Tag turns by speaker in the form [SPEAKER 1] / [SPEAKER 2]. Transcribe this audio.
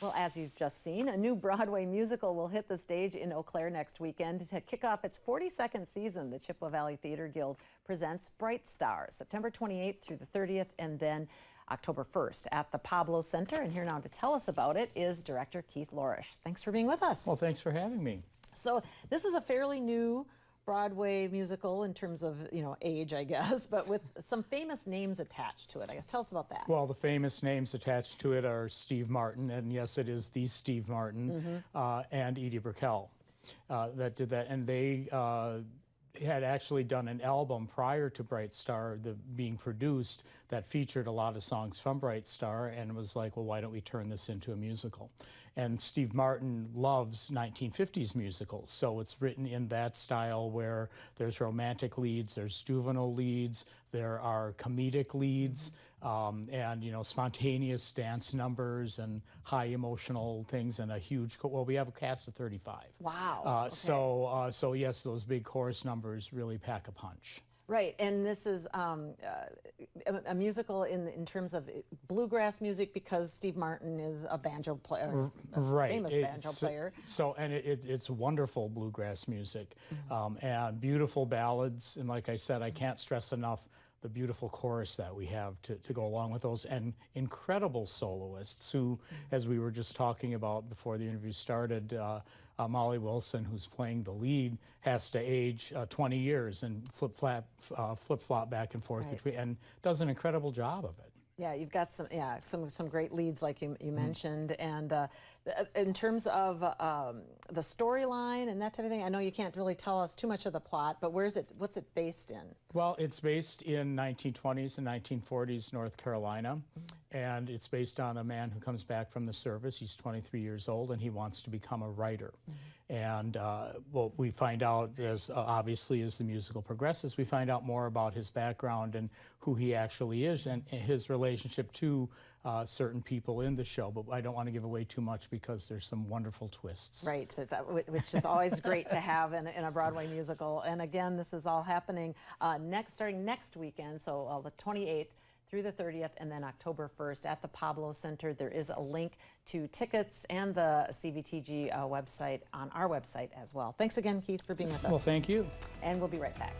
[SPEAKER 1] Well, as you've just seen, a new Broadway musical will hit the stage in Eau Claire next weekend. To kick off its 42nd season, the Chippewa Valley Theater Guild presents Bright Stars, September 28th through the 30th, and then October 1st at the Pablo Center. And here now to tell us about it is director Keith Lorish. Thanks for being with us.
[SPEAKER 2] Well, thanks for having me.
[SPEAKER 1] So this is a fairly new Broadway musical in terms of, age, I guess, but with some famous names attached to it. I guess tell us about that.
[SPEAKER 2] Well, the famous names attached to it are Steve Martin, and yes, it is the Steve Martin, and Edie Brickell that did that. And they had actually done an album prior to Bright Star being produced that featured a lot of songs from Bright Star, and was like, well, why don't we turn this into a musical? And Steve Martin loves 1950s musicals, so it's written in that style where there's romantic leads, there's juvenile leads, there are comedic leads, and spontaneous dance numbers and high emotional things, and a huge well, we have a cast of 35.
[SPEAKER 1] Wow. Okay.
[SPEAKER 2] So yes, those big chorus numbers really pack a punch.
[SPEAKER 1] Right, and this is a musical in terms of bluegrass music, because Steve Martin is a banjo player,
[SPEAKER 2] right.
[SPEAKER 1] Famous banjo player.
[SPEAKER 2] So, and it's wonderful bluegrass music, and beautiful ballads, and like I said, I can't stress enough the beautiful chorus that we have to go along with those, and incredible soloists who, as we were just talking about before the interview started, Molly Wilson, who's playing the lead, has to age 20 years and flip-flop back and forth between, and does an incredible job of it.
[SPEAKER 1] Yeah, you've got some great leads, like you mentioned, and in terms of the storyline and that type of thing, I know you can't really tell us too much of the plot, but what's it based in? Well,
[SPEAKER 2] it's based in 1920s and 1940s North Carolina, and it's based on a man who comes back from the service. He's 23 years old, and he wants to become a writer. And well, we find out, as obviously as the musical progresses, we find out more about his background and who he actually is, and his relationship to certain people in the show. But I don't want to give away too much because there's some wonderful twists.
[SPEAKER 1] Right, which is always great to have in a Broadway musical. And again, this is all happening starting next weekend, so the 28th through the 30th, and then October 1st at the Pablo Center. There is a link to tickets and the CVTG website on our website as well. Thanks again, Keith, for being with us.
[SPEAKER 2] Well, thank you.
[SPEAKER 1] And we'll be right back.